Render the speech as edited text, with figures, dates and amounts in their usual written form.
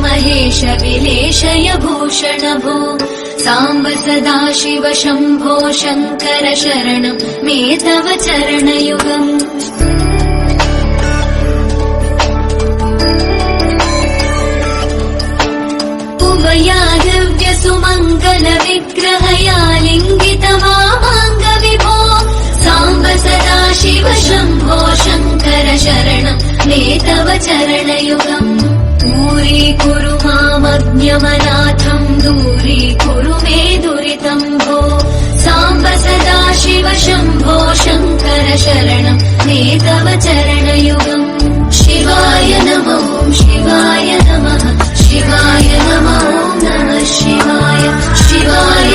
महेश विलेशय भूषण भो साम्ब सदाशिव शम्भो शङ्कर शरणं मे तव चरणयुगम् उमया दिव्य सुमङ्गल विग्रहया लिङ्गित वामाङ्ग विभो साम्ब सदाशिव शम्भो शङ्कर शरणं मे तव चरणयुगम् दूरीकुरु मामज्ञमनाथं दूरीकुरु मे दुरितं भो साम्ब सदाशिव शम्भो शङ्कर शरणं मे तव चरणयुगम् शिवाय नमः शिवाय नमः शिवाय नमः नमः शिवाय शिवाय